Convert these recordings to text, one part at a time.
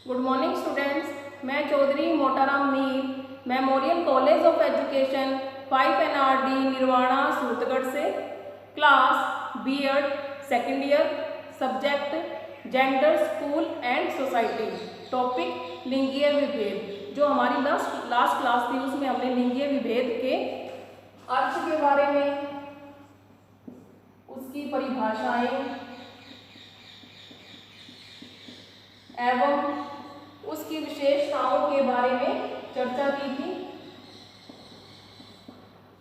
Good morning students, मैं Chaudhary Motaram Mir memorial college of education 5 NRD Nirvana Suratgarh से class B.Ed second year subject gender school and society topic लिंगीय विभेद। जो हमारी लास्ट क्लास थी उसमें हमने लिंगीय विभेद के अर्थ के बारे में, उसकी परिभाषाएं एवं उसकी विशेषताओं के बारे में चर्चा की थी।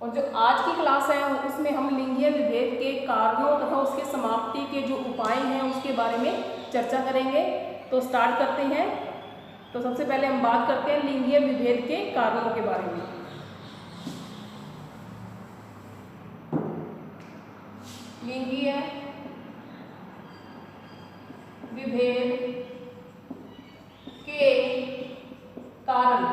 और जो आज की क्लास है उसमें हम लिंगीय विभेद के कारणों तथा उसके समाप्ति के जो उपाय हैं उसके बारे में चर्चा करेंगे। तो स्टार्ट करते हैं। तो सबसे पहले हम बात करते हैं लिंगीय विभेद के कारणों के बारे में। लिंगीय विभेद के कारण,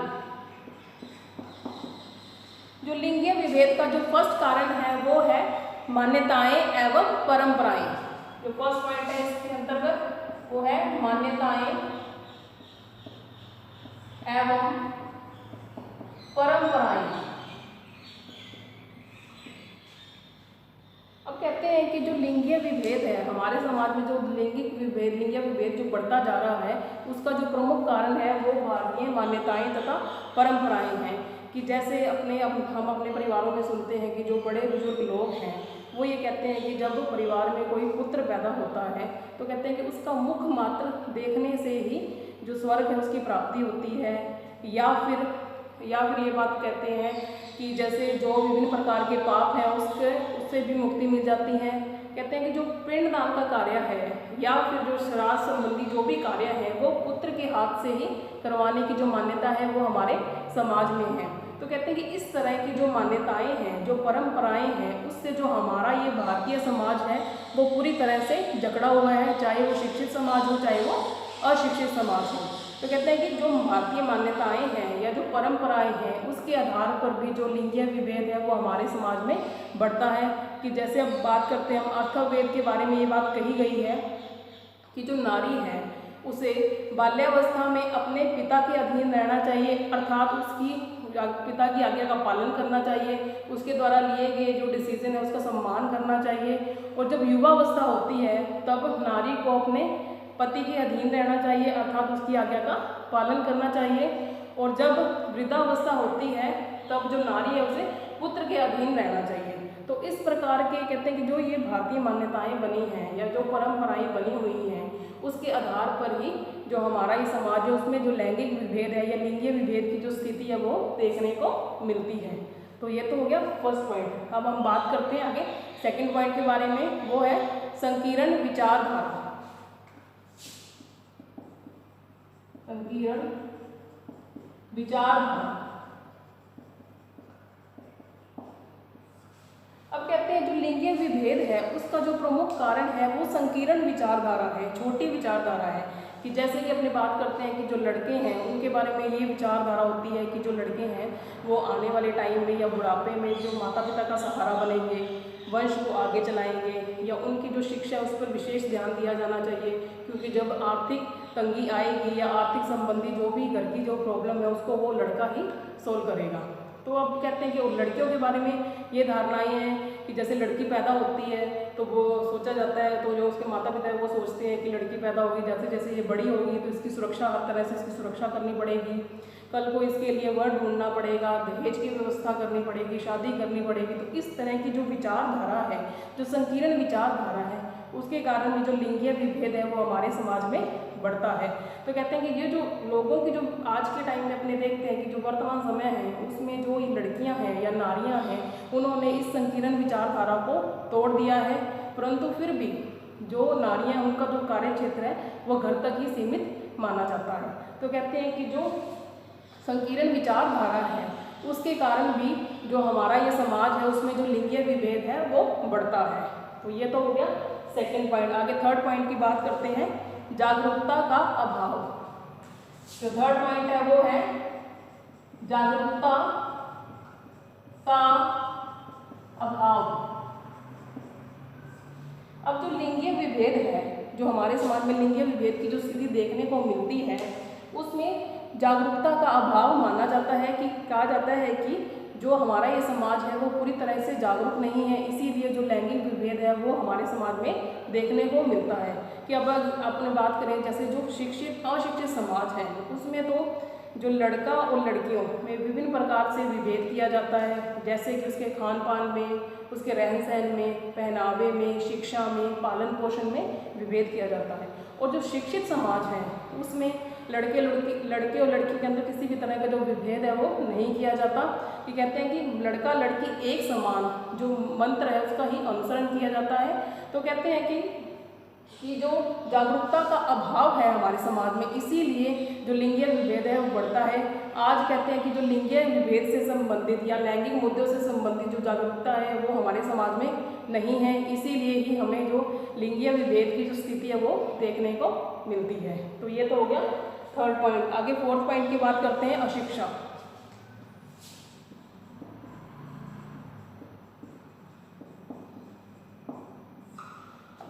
जो लिंगीय विभेद का जो फर्स्ट कारण है वो है मान्यताएं एवं परंपराएं। जो फर्स्ट पॉइंट है इसके अंतर्गत वो है मान्यताएं एवं परंपराएं। अब कहते हैं कि जो लिंगीय विभेद है हमारे समाज में, जो लिंगीय विभेद जो बढ़ता जा रहा है उसका जो प्रमुख कारण है वो भारतीय मान्यताएं तथा परंपराएं हैं। कि जैसे हम अपने परिवारों में सुनते हैं कि जो बड़े बुजुर्ग लोग हैं वो ये कहते हैं कि जब परिवार में कोई पुत्र पैदा होता है तो कहते हैं कि उसका मुख मात्र देखने से ही जो स्वर्ग है उसकी प्राप्ति होती है, या फिर ये बात कहते हैं कि जैसे जो विभिन्न प्रकार के पाप हैं उससे भी मुक्ति मिल जाती है। कहते हैं कि जो पिंडदान का कार्य है या फिर जो श्राद्ध संबंधी जो भी कार्य है वो पुत्र के हाथ से ही करवाने की जो मान्यता है वो हमारे समाज में है। तो कहते हैं कि इस तरह की जो मान्यताएं हैं, जो परंपराएं हैं, उससे जो हमारा ये भारतीय समाज है वो पूरी तरह से जकड़ा हुआ है, चाहे वो शिक्षित समाज हो चाहे वो अशिक्षित समाज हो। तो कहते हैं कि जो भारतीय मान्यताएं हैं या जो परंपराएं हैं उसके आधार पर भी जो लिंगीय विभेद है वो हमारे समाज में बढ़ता है। कि जैसे अब बात करते हैं हम अथर्ववेद के बारे में, ये बात कही गई है कि जो नारी है उसे बाल्यावस्था में अपने पिता के अधीन रहना चाहिए, अर्थात उसकी पिता की आज्ञा का पालन करना चाहिए, उसके द्वारा लिए गए जो डिसीजन है उसका सम्मान करना चाहिए। और जब युवावस्था होती है तब नारी को अपने पति के अधीन रहना चाहिए, अर्थात उसकी आज्ञा का पालन करना चाहिए। और जब वृद्धावस्था होती है तब जो नारी है उसे पुत्र के अधीन रहना चाहिए। तो इस प्रकार के कहते हैं कि जो ये भारतीय मान्यताएं बनी हैं या जो परंपराएं बनी हुई हैं उसके आधार पर ही जो हमारा ये समाज है उसमें जो लैंगिक विभेद है या लिंगीय विभेद की जो स्थिति है वो देखने को मिलती है। तो ये तो हो गया फर्स्ट पॉइंट। अब हम बात करते हैं आगे सेकंड पॉइंट के बारे में, वो है संकीर्ण विचारधारा। संकीर्ण विचारधारा। अब कहते हैं जो लिंगीय विभेद है उसका जो प्रमुख कारण है वो संकीर्ण विचारधारा है, छोटी विचारधारा है। कि जैसे कि अपने बात करते हैं कि जो लड़के हैं उनके बारे में ये विचारधारा होती है कि जो लड़के हैं वो आने वाले टाइम में या बुढ़ापे में जो माता पिता का सहारा बनेंगे, वंश को आगे चलाएंगे, या उनकी जो शिक्षा है उस पर विशेष ध्यान दिया जाना चाहिए। क्योंकि जब आर्थिक तंगी आएगी या आर्थिक संबंधी जो भी घर की जो प्रॉब्लम है उसको वो लड़का ही सोल्व करेगा। तो अब कहते हैं कि लड़कियों के बारे में ये धारणाएं हैं कि जैसे लड़की पैदा होती है तो वो सोचा जाता है, तो जो उसके माता पिता है वो सोचते हैं कि लड़की पैदा होगी, जैसे जैसे ये बड़ी होगी तो इसकी सुरक्षा हर तरह से इसकी सुरक्षा करनी पड़ेगी, कल को इसके लिए वर ढूंढना पड़ेगा, दहेज की व्यवस्था करनी पड़ेगी, शादी करनी पड़ेगी। तो इस तरह की जो विचारधारा है, जो संकीर्ण विचारधारा है, उसके कारण भी जो लिंगीय विभेद है वो हमारे समाज में बढ़ता है। तो कहते हैं कि ये जो लोगों की जो आज के टाइम में अपने देखते हैं कि जो वर्तमान समय है उसमें जो लड़कियां हैं या नारियां हैं उन्होंने इस संकीर्ण विचारधारा को तोड़ दिया है, परंतु फिर भी जो नारियां उनका जो कार्य क्षेत्र है वो घर तक ही सीमित माना जाता है। तो कहते हैं कि जो संकीर्ण विचारधारा है उसके कारण भी जो हमारा ये समाज है उसमें जो लिंगीय विभेद है वो बढ़ता है। तो ये तो हो गया सेकंड पॉइंट। आगे थर्ड पॉइंट की बात करते हैं, जागरूकता का अभाव। जो थर्ड पॉइंट है वो है जागरूकता का अभाव। अब जो लिंगीय विभेद है, जो हमारे समाज में लिंगीय विभेद की जो स्थिति देखने को मिलती है उसमें जागरूकता का अभाव माना जाता है, कि कहा जाता है कि जो हमारा ये समाज है वो पूरी तरह से जागरूक नहीं है, इसीलिए जो लैंगिक विभेद है वो हमारे समाज में देखने को मिलता है। कि अब अपने बात करें जैसे जो शिक्षित अशिक्षित समाज है उसमें तो जो लड़का और लड़कियों में विभिन्न प्रकार से विभेद किया जाता है, जैसे कि उसके खान पान में, उसके रहन सहन में, पहनावे में, शिक्षा में, पालन पोषण में विभेद किया जाता है। और जो शिक्षित समाज है उसमें लड़के और लड़की के अंदर किसी भी तरह का जो विभेद है वो नहीं किया जाता। कि कहते हैं कि लड़का लड़की एक समान जो मंत्र है उसका ही अनुसरण किया जाता है। तो कहते हैं कि जो जागरूकता का अभाव है हमारे समाज में, इसीलिए जो लिंगीय विभेद है वो बढ़ता है। आज कहते हैं कि जो लिंगीय विभेद से संबंधित या लैंगिक मुद्दों से संबंधित जो जागरूकता है वो हमारे समाज में नहीं है, इसीलिए ही हमें जो लिंगीय विभेद की जो स्थिति है वो देखने को मिलती है। तो ये तो हो गया थर्ड पॉइंट। आगे फोर्थ पॉइंट की बात करते हैं, अशिक्षा।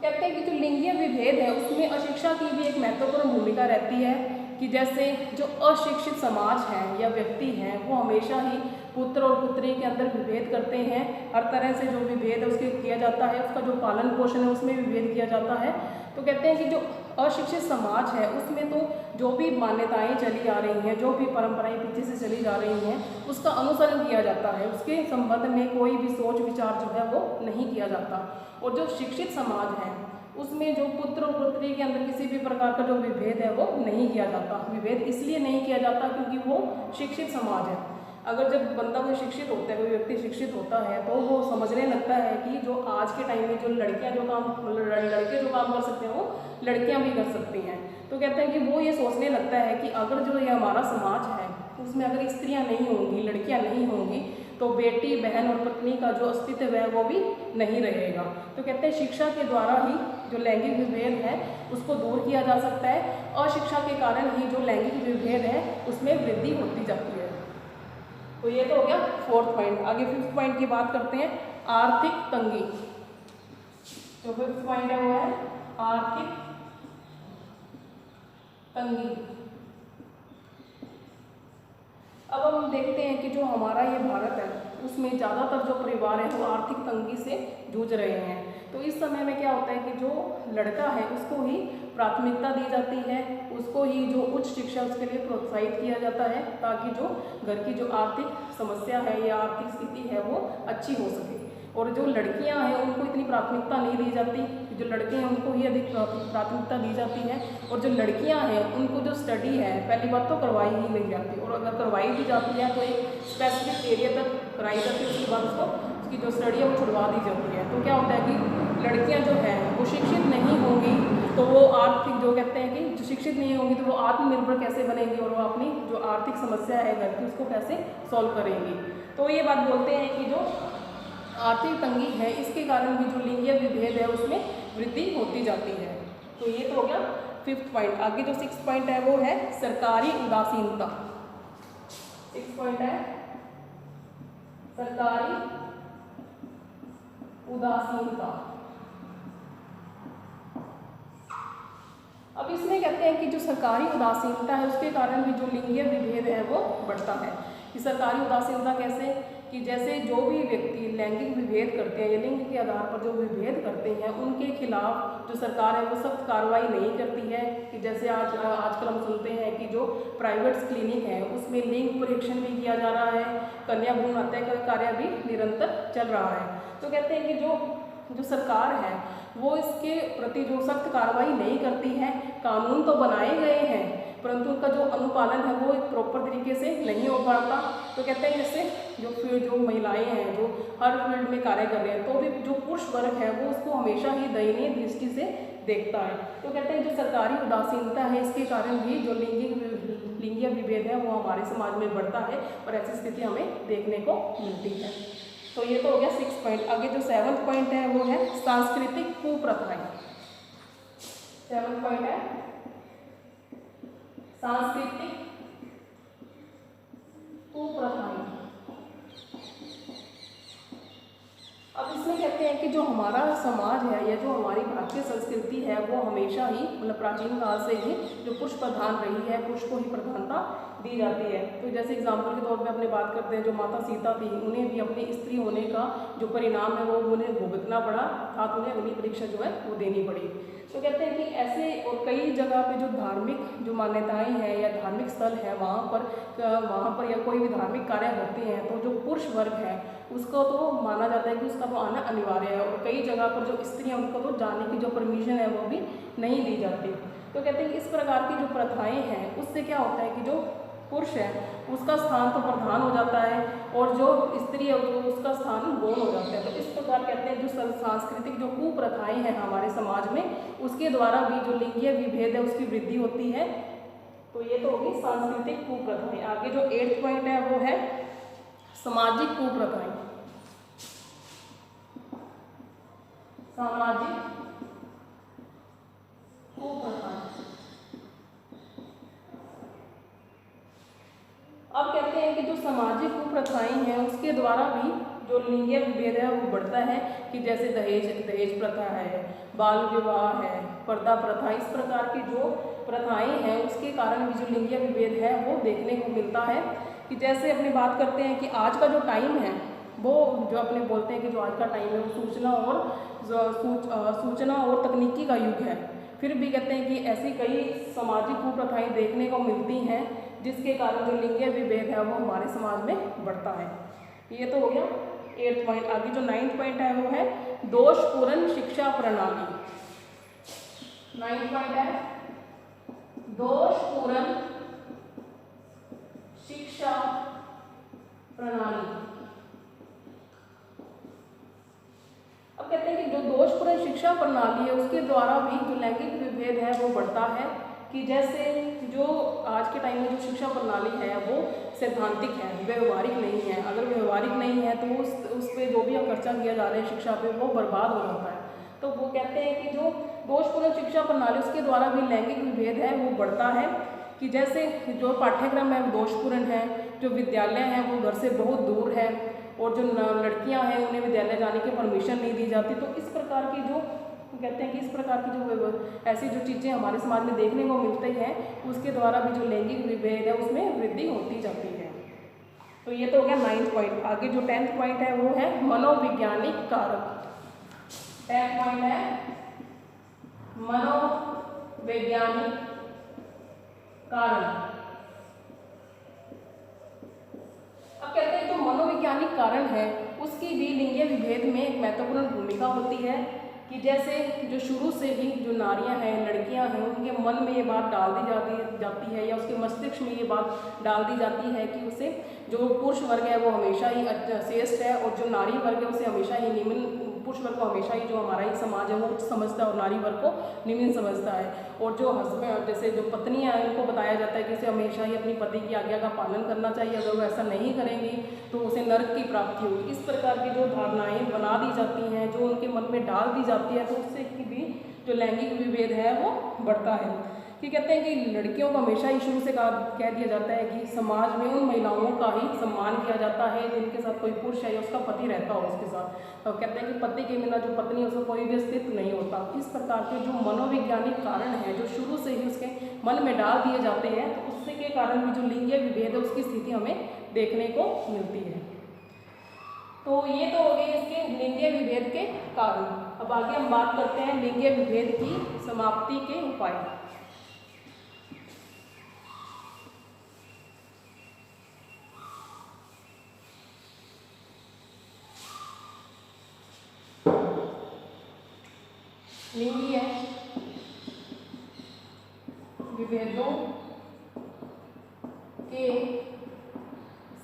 कहते हैं कि जो लिंगीय विभेद है उसमें अशिक्षा की भी एक महत्वपूर्ण भूमिका रहती है। कि जैसे जो अशिक्षित समाज है या व्यक्ति हैं वो हमेशा ही पुत्र और पुत्री के अंदर विभेद करते हैं। हर तरह से जो विभेद है उसके किया जाता है, उसका जो पालन पोषण है उसमें विभेद किया जाता है। तो कहते हैं कि जो अशिक्षित समाज है उसमें तो जो भी मान्यताएं चली आ रही हैं, जो भी परंपराएं पीछे से चली जा रही हैं उसका अनुसरण किया जाता है, उसके संबंध में कोई भी सोच विचार जो है वो नहीं किया जाता। और जो शिक्षित समाज है उसमें जो पुत्र और पुत्री के अंदर किसी भी प्रकार का जो विभेद है वो नहीं किया जाता। विभेद इसलिए नहीं किया जाता क्योंकि वो शिक्षित समाज है। अगर जब बंदा कोई शिक्षित होता है, कोई व्यक्ति शिक्षित होता है तो वो समझने लगता है कि जो आज के टाइम में जो लड़कियां जो काम लड़के जो काम कर सकते हैं वो लड़कियां भी कर सकती हैं। तो कहते हैं कि वो ये सोचने लगता है कि अगर जो ये हमारा समाज है उसमें अगर स्त्रियां नहीं होंगी, लड़कियां नहीं होंगी तो बेटी बहन और पत्नी का जो अस्तित्व है वो भी नहीं रहेगा। तो कहते हैं शिक्षा के द्वारा ही जो लैंगिक विभेद है उसको दूर किया जा सकता है। अशिक्षा के कारण ही जो लैंगिक विभेद है उसमें वृद्धि होती जाती है। तो ये तो हो गया फोर्थ पॉइंट। आगे फिफ्थ पॉइंट की बात करते हैं, आर्थिक तंगी। जो फिफ्थ पॉइंट है वो है आर्थिक तंगी। अब हम देखते हैं कि जो हमारा ये भारत है उसमें ज़्यादातर जो परिवार है वो आर्थिक तंगी से जूझ रहे हैं। तो इस समय में क्या होता है कि जो लड़का है उसको ही प्राथमिकता दी जाती है, उसको ही जो उच्च शिक्षा उसके लिए प्रोत्साहित किया जाता है ताकि जो घर की जो आर्थिक समस्या है या आर्थिक स्थिति है वो अच्छी हो सके। और जो लड़कियां हैं उनको इतनी प्राथमिकता नहीं दी जाती, जो लड़के हैं उनको ही अधिक प्राथमिकता दी जाती है। और जो लड़कियां हैं उनको जो स्टडी है पहली बात तो करवाई ही नहीं जाती, और अगर करवाई भी जाती है तो एक स्पेसिफिक एरिया तक कराई जाती है, उसके बाद उसकी जो स्टडी है वो छुड़वा दी जाती है। तो क्या होता है कि लड़कियां जो हैं वो शिक्षित नहीं होंगी तो वो आर्थिक जो कहते हैं कि जो शिक्षित नहीं होंगी तो वो आत्मनिर्भर कैसे बनेंगी और वो अपनी जो आर्थिक समस्या है घर की उसको कैसे सॉल्व करेंगी। तो ये बात बोलते हैं कि जो आर्थिक तंगी है इसके कारण भी जो लिंगीय विभेद है उसमें वृद्धि होती जाती है। तो ये तो हो गया फिफ्थ पॉइंट। आगे जो सिक्स्थ पॉइंट है वो है सरकारी उदासीनता। सिक्स्थ पॉइंट है सरकारी उदासीनता। अब इसमें कहते हैं कि जो सरकारी उदासीनता है उसके कारण भी जो लिंगीय विभेद है वो बढ़ता है। कि सरकारी उदासीनता कैसे, कि जैसे जो भी व्यक्ति लैंगिक विभेद करते हैं या लिंग के आधार पर जो विभेद करते हैं उनके खिलाफ जो सरकार है वो सख्त कार्रवाई नहीं करती है। कि जैसे आजकल हम सुनते हैं कि जो प्राइवेट क्लिनिक है उसमें लिंग परीक्षण भी किया जा रहा है, कन्या भ्रूण हत्या का कार्य भी निरंतर चल रहा है। तो कहते हैं कि जो सरकार है वो इसके प्रति जो सख्त कार्रवाई नहीं करती है। कानून तो बनाए गए हैं परंतु उनका जो अनुपालन है वो एक प्रॉपर तरीके से नहीं हो पाता। तो कहते हैं जैसे जो महिलाएं हैं जो हर फील्ड में कार्य कर रहे हैं तो भी जो पुरुष वर्ग है वो उसको हमेशा ही दयनीय दृष्टि से देखता है। तो कहते हैं जो सरकारी उदासीनता है इसके कारण भी जो लिंगीय विभेद है वो हमारे समाज में बढ़ता है और ऐसी स्थिति हमें देखने को मिलती है। तो ये तो हो गया सिक्स पॉइंट। आगे जो सेवंथ पॉइंट है वो है सांस्कृतिक कुप्रथाएं। सेवंथ पॉइंट है सांस्कृतिक कुप्रथाएं। अब इसमें कहते हैं कि जो हमारा समाज है या जो हमारी भारतीय संस्कृति है वो हमेशा ही मतलब प्राचीन काल से ही जो पुरुष प्रधान रही है, पुरुष को ही प्रधानता दी जाती है। तो जैसे एग्जाम्पल के तौर पे अपने बात करते हैं, जो माता सीता थी उन्हें भी अपनी स्त्री होने का जो परिणाम है वो उन्हें भुगतना पड़ा, अर्थात उन्हें अग्नि परीक्षा जो है वो देनी पड़ी। तो कहते हैं कि ऐसे और कई जगह पे जो धार्मिक जो मान्यताएं हैं या धार्मिक स्थल है वहाँ पर या कोई भी धार्मिक कार्य होते हैं तो जो पुरुष वर्ग है उसको तो माना जाता है कि उसका तो आना अनिवार्य है, और कई जगह पर जो स्त्रियाँ उनको तो जाने की जो परमिशन है वो भी नहीं दी जाती। तो कहते हैं कि इस प्रकार की जो प्रथाएं हैं उससे क्या होता है कि जो पुरुष है उसका स्थान तो प्रधान हो जाता है और जो स्त्री है उसका स्थान गौण हो जाता है। तो इस प्रकार कहते हैं जो सांस्कृतिक जो कुप्रथाएं हैं हमारे समाज में उसके द्वारा भी जो लिंगीय विभेद है उसकी वृद्धि होती है। तो ये तो होगी सांस्कृतिक कुप्रथाएं। आगे जो 8th पॉइंट है वो है सामाजिक कुप्रथाएं। सामाजिक कुप्रथाएं। अब कहते हैं कि जो सामाजिक कुप्रथाएं हैं उसके द्वारा भी जो लिंगीय विभेद है वो बढ़ता है, कि जैसे दहेज प्रथा है, बाल विवाह है, पर्दा प्रथा, इस प्रकार की जो प्रथाएं हैं उसके कारण भी जो लिंगीय विभेद है वो देखने को मिलता है। कि जैसे अपनी बात करते हैं कि आज का जो टाइम है वो जो अपने बोलते हैं कि जो आज का टाइम है वो सूचना और तकनीकी का युग है, फिर भी कहते हैं कि ऐसी कई सामाजिक कुप्रथाएं देखने को मिलती हैं जिसके कारण जो लिंगीय विभेद है वो हमारे समाज में बढ़ता है। ये तो हो गया 8th पॉइंट। आगे जो 9th पॉइंट है वो है दोषपूर्ण शिक्षा प्रणाली। 9th पॉइंट है दोषपूर्ण शिक्षा प्रणाली। अब कहते हैं कि जो दोषपूर्ण शिक्षा प्रणाली है उसके द्वारा भी जो लैंगिक विभेद है वो बढ़ता है। कि जैसे जो आज के टाइम में जो शिक्षा प्रणाली है वो सैद्धांतिक है, व्यवहारिक नहीं है। अगर व्यवहारिक नहीं है तो उस पर जो भी खर्चा किया जा रहा है शिक्षा पे वो बर्बाद हो जाता है। तो वो कहते हैं कि जो दोषपूर्ण शिक्षा प्रणाली उसके द्वारा भी लैंगिक विभेद है वो बढ़ता है। कि जैसे जो पाठ्यक्रम है वो दोषपूर्ण है, जो विद्यालय है वो घर से बहुत दूर है, और जो लड़कियां हैं उन्हें विद्यालय जाने की परमिशन नहीं दी जाती। तो इस प्रकार की जो कहते हैं कि इस प्रकार की जो ऐसी जो चीज़ें हमारे समाज में देखने को मिलती हैं उसके द्वारा भी जो लैंगिक विभेद है उसमें वृद्धि होती जाती है। तो ये तो हो गया 9th पॉइंट। आगे जो 10th पॉइंट है वो है मनोवैज्ञानिक कारक। 10th पॉइंट है मनोवैज्ञानिक कारण। अब कहते हैं जो मनोवैज्ञानिक कारण है उसकी भी लिंगीय विभेद में एक महत्वपूर्ण भूमिका होती है। कि जैसे जो शुरू से ही जो नारियां हैं, लड़कियां हैं, उनके मन में ये बात डाल दी जाती है या उसके मस्तिष्क में ये बात डाल दी जाती है कि उसे जो पुरुष वर्ग है वो हमेशा ही श्रेष्ठ है और जो नारी वर्ग है उसे हमेशा ही निम्न, पुरुष वर्ग को हमेशा ही जो हमारा ही समाज है वो उच्च समझता है और नारी वर्ग को निम्न समझता है। और जो हस्बैंड जैसे जो पत्नियां हैं उनको बताया जाता है कि उसे हमेशा ही अपनी पति की आज्ञा का पालन करना चाहिए, अगर वो ऐसा नहीं करेंगी तो उसे नरक की प्राप्ति होगी। इस प्रकार की जो धारणाएं बना दी जाती हैं, जो उनके मन में डाल दी जाती है, तो उससे भी जो लैंगिक विभेद है वो बढ़ता है। कि कहते हैं कि लड़कियों को हमेशा ही शुरू से कह दिया जाता है कि समाज में उन महिलाओं का ही सम्मान किया जाता है जिनके साथ कोई पुरुष है या उसका पति रहता हो उसके साथ। तो कहते हैं कि पति के बिना जो पत्नी है उसका कोई भी अस्तित्व नहीं होता। इस प्रकार के जो मनोवैज्ञानिक कारण है जो शुरू से ही उसके मन में डाल दिए जाते हैं, तो उससे के कारण भी जो लिंगीय विभेद है उसकी स्थिति हमें देखने को मिलती है। तो ये तो हो गए इसके लिंगीय विभेद के कारण। अब आगे हम बात करते हैं लिंगीय विभेद की समाप्ति के उपाय। लिंगीय विभेदों के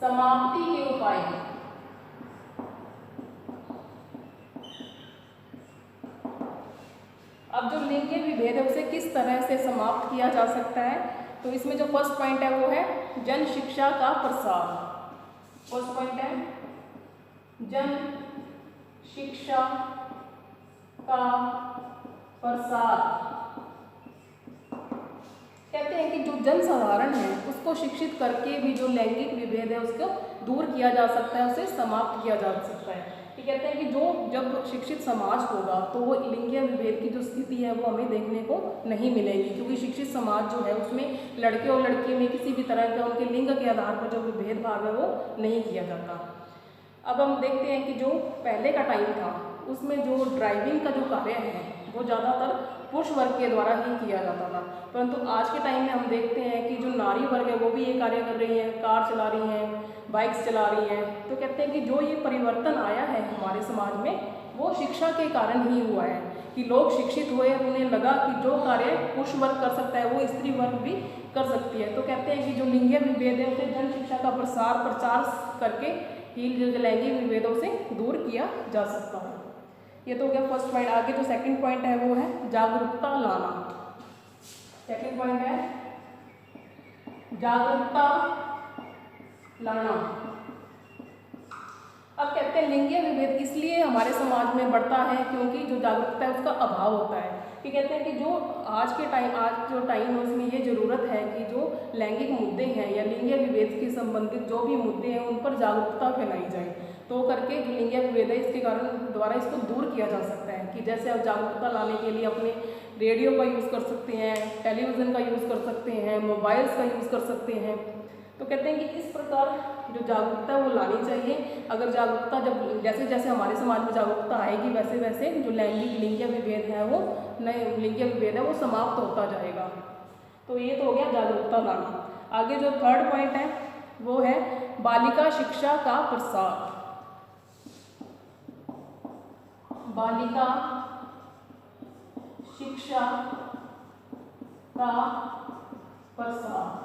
समाप्ति के उपाय। अब जो लिंगीय विभेद है उसे किस तरह से समाप्त किया जा सकता है, तो इसमें जो फर्स्ट पॉइंट है वो है जन शिक्षा का प्रसार। फर्स्ट पॉइंट है जन शिक्षा का प्रसार। कहते हैं कि जो जनसाधारण है उसको शिक्षित करके भी जो लैंगिक विभेद है उसको दूर किया जा सकता है, उसे समाप्त किया जा सकता है। कि कहते हैं कि जो जब शिक्षित समाज होगा तो वो लिंगीय विभेद की जो स्थिति है वो हमें देखने को नहीं मिलेगी, क्योंकि शिक्षित समाज जो है उसमें लड़के और लड़की में किसी भी तरह का उनके लिंग के आधार पर जो भेदभाव है वो नहीं किया जाता। अब हम देखते हैं कि जो पहले का टाइम था उसमें जो ड्राइविंग का जो कार्य है वो ज़्यादातर पुरुष वर्ग के द्वारा ही किया जाता था, परंतु आज के टाइम में हम देखते हैं कि जो नारी वर्ग है वो भी ये कार्य कर रही है, कार चला रही हैं, बाइक्स चला रही हैं। तो कहते हैं कि जो ये परिवर्तन आया है हमारे समाज में वो शिक्षा के कारण ही हुआ है, कि लोग शिक्षित हुए और उन्हें लगा कि जो कार्य पुरुष वर्ग कर सकता है वो स्त्री वर्ग भी कर सकती है। तो कहते हैं कि जो लिंगीय विभेद है उसे जन शिक्षा का प्रचार करके ही जो लैंगिक विभेदों से दूर किया जा सकता है। ये तो हो गया फर्स्ट पॉइंट। आगे जो सेकंड पॉइंट है वो है जागरूकता लाना। सेकंड पॉइंट है जागरूकता लाना। अब कहते हैं लिंगीय विभेद इसलिए हमारे समाज में बढ़ता है क्योंकि जो जागरूकता है उसका अभाव होता है, कि कहते हैं कि जो आज जो टाइम है उसमें ये ज़रूरत है कि जो लैंगिक मुद्दे हैं या लिंगीय विभेद के संबंधित जो भी मुद्दे हैं उन पर जागरूकता फैलाई जाए, तो करके जो लिंगीय विभेद है इसके कारण द्वारा इसको दूर किया जा सकता है। कि जैसे आप जागरूकता लाने के लिए अपने रेडियो का यूज़ कर सकते हैं, टेलीविज़न का यूज़ कर सकते हैं, मोबाइल्स का यूज़ कर सकते हैं। तो कहते हैं कि इस प्रकार जो जागरूकता है वो लानी चाहिए। अगर जागरूकता जब जैसे जैसे हमारे समाज में जागरूकता आएगी वैसे वैसे जो लिंगीय विभेद है वो लिंगीय विभेद है वो समाप्त होता जाएगा। तो ये तो हो गया जागरूकता लाना। आगे जो थर्ड पॉइंट है वो है बालिका शिक्षा का प्रसार। बालिका शिक्षा का प्रसार।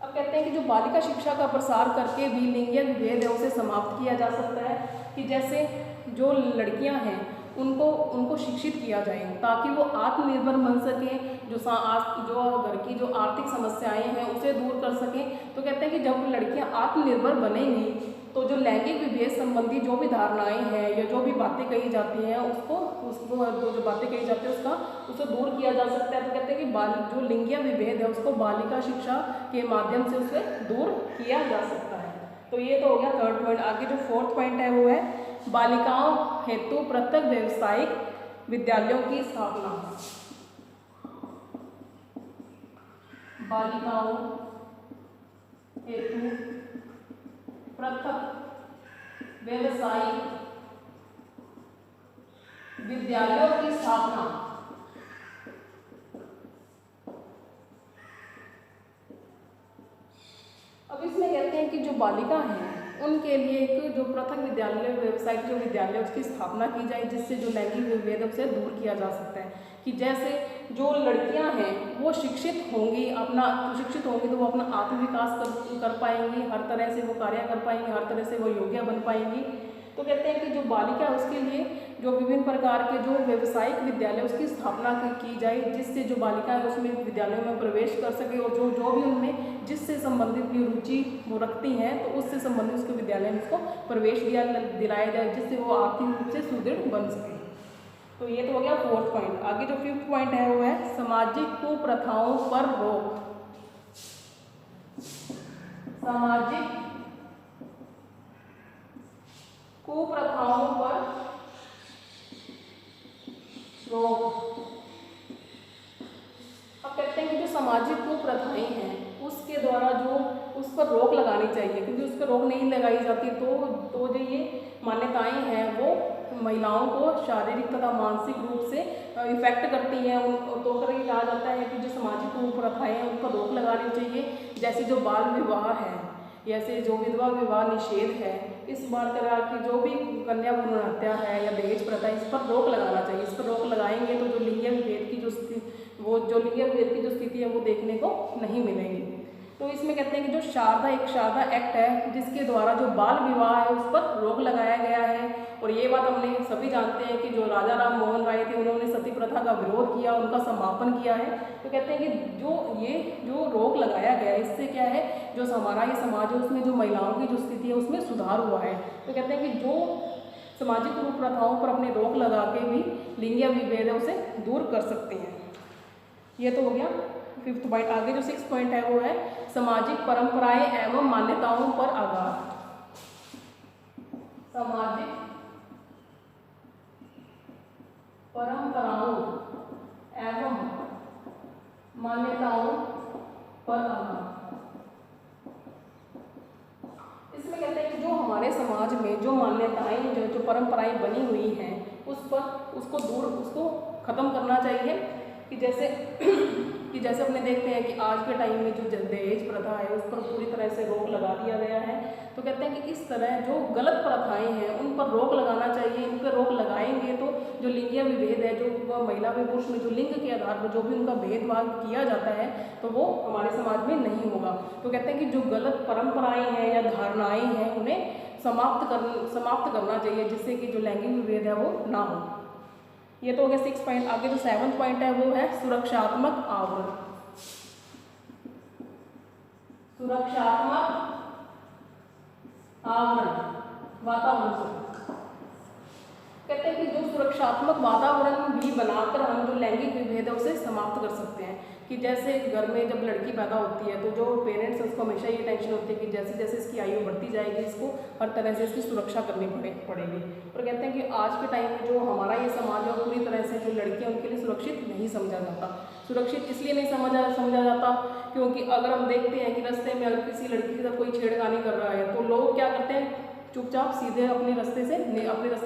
अब कहते हैं कि जो बालिका शिक्षा का प्रसार करके भी लिंगीय विभेद है उसे समाप्त किया जा सकता है। कि जैसे जो लड़कियां हैं उनको शिक्षित किया जाए ताकि वो आत्मनिर्भर बन सकें, जो घर की जो आर्थिक समस्याएं हैं उसे दूर कर सकें। तो कहते हैं कि जब लड़कियां आत्मनिर्भर बनेंगी तो जो लैंगिक विभेद संबंधी जो भी धारणाएं हैं या जो भी बातें कही जाती हैं उसको जो बातें कही जाती है उसे दूर किया जा सकता है। तो कहते हैं कि जो लिंगीय विभेद है उसको बालिका शिक्षा के माध्यम से उसे दूर किया जा सकता है। तो ये तो हो गया थर्ड पॉइंट। आगे जो फोर्थ पॉइंट है वो है बालिकाओं हेतु पृथक व्यावसायिक विद्यालयों की स्थापना। बालिकाओं हेतु पृथक व्यावसायिक विद्यालयों की स्थापना। अब इसमें कहते हैं कि जो बालिका हैं उनके लिए एक जो पृथक विद्यालय व्यावसायिक जो विद्यालय उसकी स्थापना की जाए जिससे जो लैंगिक विभेद से दूर किया जा सकता है। कि जैसे जो लड़कियां हैं वो शिक्षित होंगी तो वो अपना आत्मविकास कर पाएंगी, हर तरह से वो कार्य कर पाएंगी, हर तरह से वो योग्य बन पाएंगी। तो कहते हैं कि जो बालिका है उसके लिए जो विभिन्न प्रकार के जो व्यावसायिक विद्यालय उसकी स्थापना की जाए जिससे जो बालिका है उसमें विद्यालयों में प्रवेश कर सके और जो भी उनमें जिससे संबंधित भी रुचि वो रखती हैं तो उससे संबंधित उसके विद्यालय में उसको प्रवेश दिलाया जाए जिससे वो आर्थिक रूप से सुदृढ़ बन सके। तो ये तो हो गया फोर्थ पॉइंट। आगे जो फिफ्थ पॉइंट है वो है सामाजिक कुप्रथाओं पर रोक। सामाजिक कुप्रथाओं पर रोक। अब कहते हैं कि जो सामाजिक कुप्रथाएं हैं उसके द्वारा जो उस पर रोक लगानी चाहिए, क्योंकि उस पर रोक नहीं लगाई जाती तो जो ये मान्यताएं हैं वो महिलाओं को शारीरिक तथा मानसिक रूप से इफेक्ट करती हैं। तो करके कहा जाता है कि जो सामाजिक कुप्रथाएं हैं उन पर रोक लगानी चाहिए। जैसे जो बाल विवाह है, जैसे जो विधवा विवाह निषेध है, इस प्रकार की जो भी कन्या भ्रूण हत्या है या दहेज प्रथा, इस पर रोक लगाना चाहिए। इस पर रोक लगाएंगे तो जो लिंगीय विभेद की जो स्थिति है वो देखने को नहीं मिलेगी। तो इसमें कहते हैं कि जो शारदा एक्ट है जिसके द्वारा जो बाल विवाह है उस पर रोक लगाया गया है। और ये बात हमने सभी जानते हैं कि जो राजा राम मोहन राय थे उन्होंने सती प्रथा का विरोध किया, उनका समापन किया है। तो कहते हैं कि जो रोक लगाया गया है इससे क्या है, जो हमारा ये समाज है उसमें जो महिलाओं की जो स्थिति है उसमें सुधार हुआ है। तो कहते हैं कि जो सामाजिक कुप्रथाओं पर अपने रोक लगा के भी लिंगीय विभेद है उसे दूर कर सकते हैं। ये तो हो गया फिफ्थ पॉइंट। आगे जो सिक्स पॉइंट है वो है सामाजिक परंपराएं एवं मान्यताओं पर आधार। सामाजिक परंपराओं एवं मान्यताओं पर आना। इसमें कहते हैं कि जो हमारे समाज में जो मान्यताएं जो परंपराएं बनी हुई हैं उसको खत्म करना चाहिए। कि जैसे अपने देखते हैं कि आज के टाइम में जो दहेज प्रथा है उस पर पूरी तरह से रोक लगा दिया गया है। तो कहते हैं कि इस तरह जो गलत प्रथाएं हैं उन पर रोक लगाना चाहिए। इन पर रोक लगाएंगे तो जो लिंगीय विभेद है, जो महिला व पुरुष में जो लिंग के आधार पर जो भी उनका भेदभाव किया जाता है तो वो हमारे समाज में नहीं होगा। तो कहते हैं कि जो गलत परंपराएं हैं या धारणाएं हैं उन्हें समाप्त करना चाहिए, जिससे कि जो लैंगिक विभेद है वो ना हो। ये तो हो गया 6 पॉइंट। आगे जो 7वां पॉइंट है वो है सुरक्षात्मक आवरण। सुरक्षात्मक आवरण वातावरण कहते हैं कि जो सुरक्षात्मक वातावरण भी बनाकर हम जो लैंगिक विभेद है उसे समाप्त कर सकते हैं। कि जैसे घर में जब लड़की पैदा होती है तो जो पेरेंट्स उसको हमेशा ये टेंशन होती है कि जैसे जैसे इसकी आयु बढ़ती जाएगी इसको हर तरह से इसकी सुरक्षा करनी पड़ेगी। और कहते हैं कि आज के टाइम में जो हमारा ये समाज है पूरी तरह से जो लड़कियां उनके लिए सुरक्षित नहीं समझा जाता। सुरक्षित इसलिए नहीं समझा जाता क्योंकि अगर हम देखते हैं कि रास्ते में अगर किसी लड़की के साथ कोई छेड़खानी कर रहा है तो लोग क्या करते हैं, चुपचाप सीधे अपने रास्ते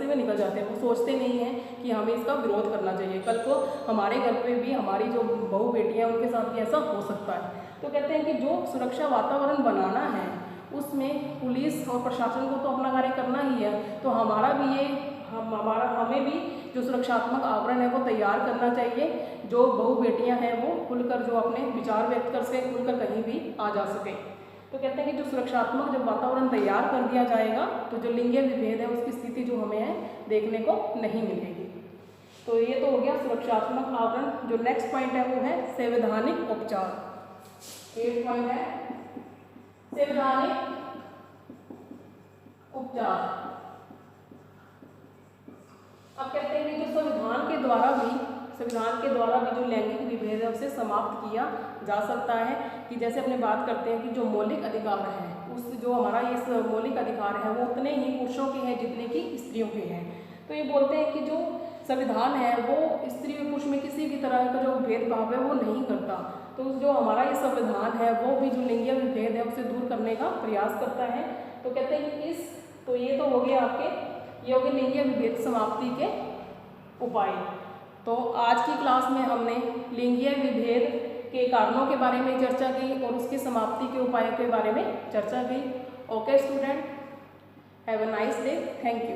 में निकल जाते हैं। वो सोचते नहीं हैं कि हमें इसका विरोध करना चाहिए। कल को हमारे घर पे भी हमारी जो बहू बेटियां उनके साथ भी ऐसा हो सकता है। तो कहते हैं कि जो सुरक्षा वातावरण बनाना है उसमें पुलिस और प्रशासन को तो अपना कार्य करना ही है। तो हमें भी जो सुरक्षात्मक आवरण है वो तैयार करना चाहिए। जो बहू बेटियाँ हैं वो खुलकर जो अपने विचार व्यक्त कर सकें, खुलकर कहीं भी आ जा सकें। तो कहते हैं कि जो सुरक्षात्मक जब वातावरण तैयार कर दिया जाएगा तो जो लिंगीय विभेद है उसकी स्थिति जो हमें है देखने को नहीं मिलेगी। तो ये तो हो गया सुरक्षात्मक आवरण। जो नेक्स्ट पॉइंट है वो है संवैधानिक उपचार। 8 पॉइंट है संवैधानिक उपचार। अब कहते हैं कि जो संविधान के द्वारा भी जो लैंगिक विभेद है उसे समाप्त किया जा सकता है। कि जैसे अपने बात करते हैं कि जो मौलिक अधिकार है जो हमारा ये मौलिक अधिकार है वो उतने ही पुरुषों के हैं जितने कि स्त्रियों के हैं। तो ये बोलते हैं कि जो संविधान है वो स्त्री और पुरुष में किसी भी तरह का जो भेदभाव है वो नहीं करता। तो जो हमारा ये संविधान है वो भी जो लिंगीय विभेद है उसे दूर करने का प्रयास करता है। तो कहते हैं कि ये तो हो गया ये हो गए लिंगीय विभेद समाप्ति के उपाय। तो आज की क्लास में हमने लिंगीय विभेद के कारणों के बारे में चर्चा की और उसकी समाप्ति के उपायों के बारे में चर्चा की। Okay student, have a nice day. Thank you.